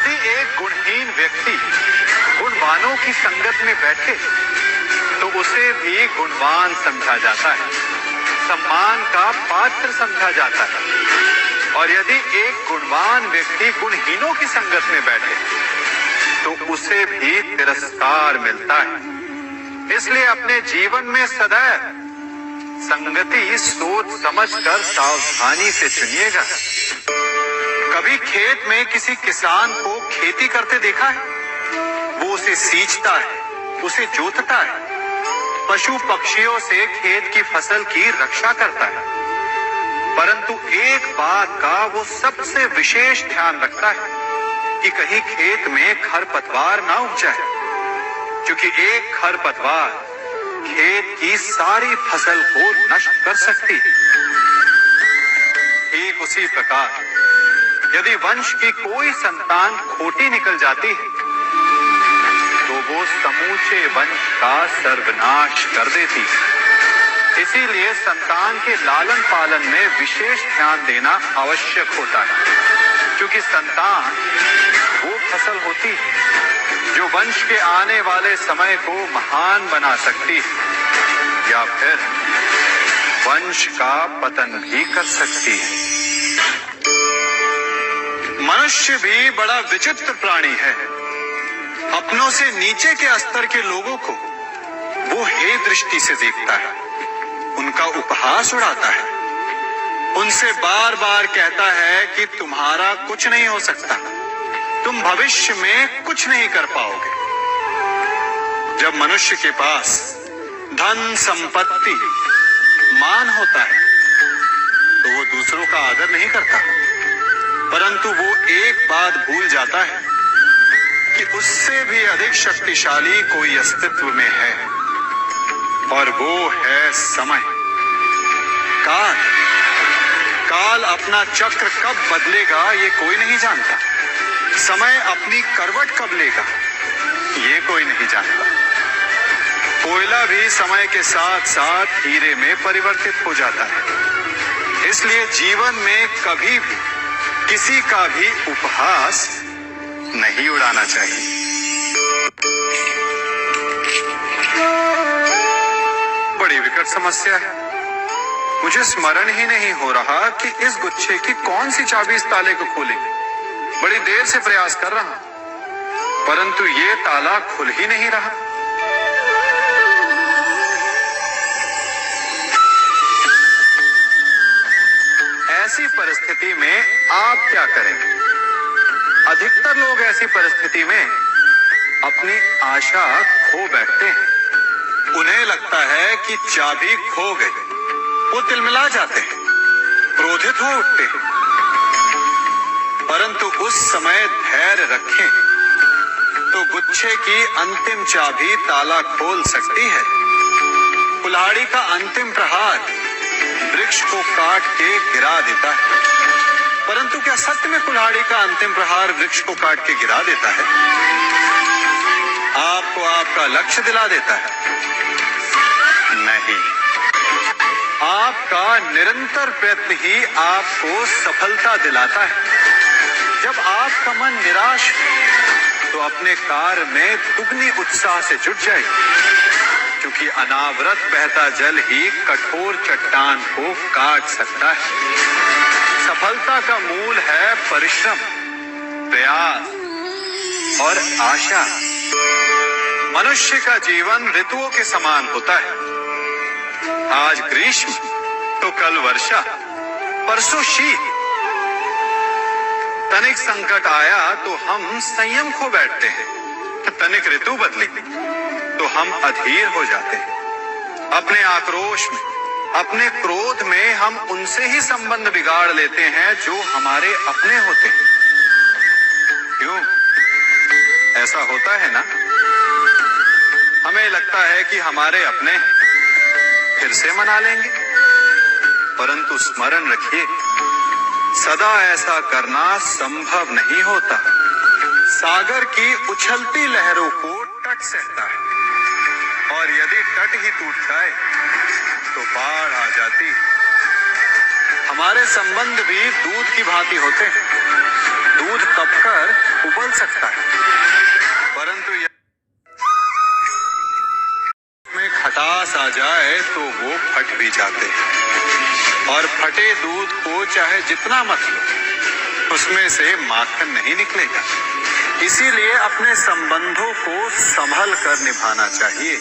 यदि एक गुणहीन व्यक्ति गुणवानों की संगत में बैठे तो उसे भी गुणवान समझा जाता है, सम्मान का पात्र समझा जाता है। और यदि एक गुणवान व्यक्ति गुणहीनों की संगत में बैठे तो उसे भी तिरस्कार मिलता है। इसलिए अपने जीवन में सदैव संगति सोच समझकर सावधानी से चुनिएगा। कभी खेत में किसी किसान को खेती करते देखा है? वो उसे सींचता है, उसे जोतता है, पशु पक्षियों से खेत की फसल की रक्षा करता है, परंतु एक बात का वो सबसे विशेष ध्यान रखता है कि कहीं खेत में खरपतवार ना उग जाए, क्योंकि एक खरपतवार खेत की सारी फसल को नष्ट कर सकती है। ठीक उसी प्रकार यदि वंश की कोई संतान खोटी निकल जाती है तो वो समूचे वंश का सर्वनाश कर देती है। इसीलिए संतान के लालन पालन में विशेष ध्यान देना आवश्यक होता है, क्योंकि संतान वो फसल होती है जो वंश के आने वाले समय को महान बना सकती है या फिर वंश का पतन भी कर सकती है। मनुष्य भी बड़ा विचित्र प्राणी है। अपनों से नीचे के स्तर के लोगों को वो हे दृष्टि से देखता है, उनका उपहास उड़ाता है, उनसे बार बार कहता है कि तुम्हारा कुछ नहीं हो सकता, तुम भविष्य में कुछ नहीं कर पाओगे। जब मनुष्य के पास धन संपत्ति मान होता है तो वो दूसरों का आदर नहीं करता, परंतु वो एक बात भूल जाता है कि उससे भी अधिक शक्तिशाली कोई अस्तित्व में है, और वो है समय। काल काल अपना चक्र कब बदलेगा ये कोई नहीं जानता। समय अपनी करवट कब लेगा ये कोई नहीं जानता। कोयला भी समय के साथ साथ हीरे में परिवर्तित हो जाता है। इसलिए जीवन में कभी भी किसी का भी उपहास नहीं उड़ाना चाहिए। बड़ी विकट समस्या है। मुझे स्मरण ही नहीं हो रहा कि इस गुच्छे की कौन सी चाबी इस ताले को खोलेगी। बड़ी देर से प्रयास कर रहा हूं, परंतु ये ताला खुल ही नहीं रहा। ऐसी परिस्थिति में आप क्या करेंगे? अधिकतर लोग ऐसी परिस्थिति में अपनी आशा खो बैठते हैं। उन्हें लगता है कि चाबी खो गई। वो तिलमिला जाते हैं, क्रोधित हो उठते हैं, परंतु उस समय धैर्य रखें तो गुच्छे की अंतिम चाबी ताला खोल सकती है। कुल्हाड़ी का अंतिम प्रहार वृक्ष को काट के गिरा देता है, परंतु क्या सत्य में कुल्हाड़ी का अंतिम प्रहार वृक्ष को काट के गिरा देता है? आपको आपका लक्ष्य दिला देता है? नहीं, आपका निरंतर प्रयत्न ही आपको सफलता दिलाता है। जब आपका मन निराश हो तो अपने कार्य में दुगनी उत्साह से जुट जाए, क्योंकि अनावरत बहता जल ही कठोर चट्टान को काट सकता है। सफलता का मूल है परिश्रम, प्रयास और आशा। मनुष्य का जीवन ऋतुओं के समान होता है। आज ग्रीष्म तो कल वर्षा, परसों शीत। तनिक संकट आया तो हम संयम खो बैठते हैं, तनिक ऋतु बदली तो हम अधीर हो जाते हैं। अपने आक्रोश में, अपने क्रोध में हम उनसे ही संबंध बिगाड़ लेते हैं जो हमारे अपने होते हैं। क्यों ऐसा होता है ना? हमें लगता है कि हमारे अपने फिर से मना लेंगे, परंतु स्मरण रखिए, सदा ऐसा करना संभव नहीं होता। सागर की उछलती लहरों को तट सहता है, और यदि तट ही टूट जाए तो बाढ़ आ जाती है। हमारे संबंध भी दूध की भांति होते हैं। दूध तपकर उबल सकता है, परंतु में खटास आ जाए तो वो फट भी जाते हैं, और फटे दूध को चाहे जितना मत लो, उसमें से माखन नहीं निकलेगा। इसीलिए अपने संबंधों को संभल कर निभाना चाहिए।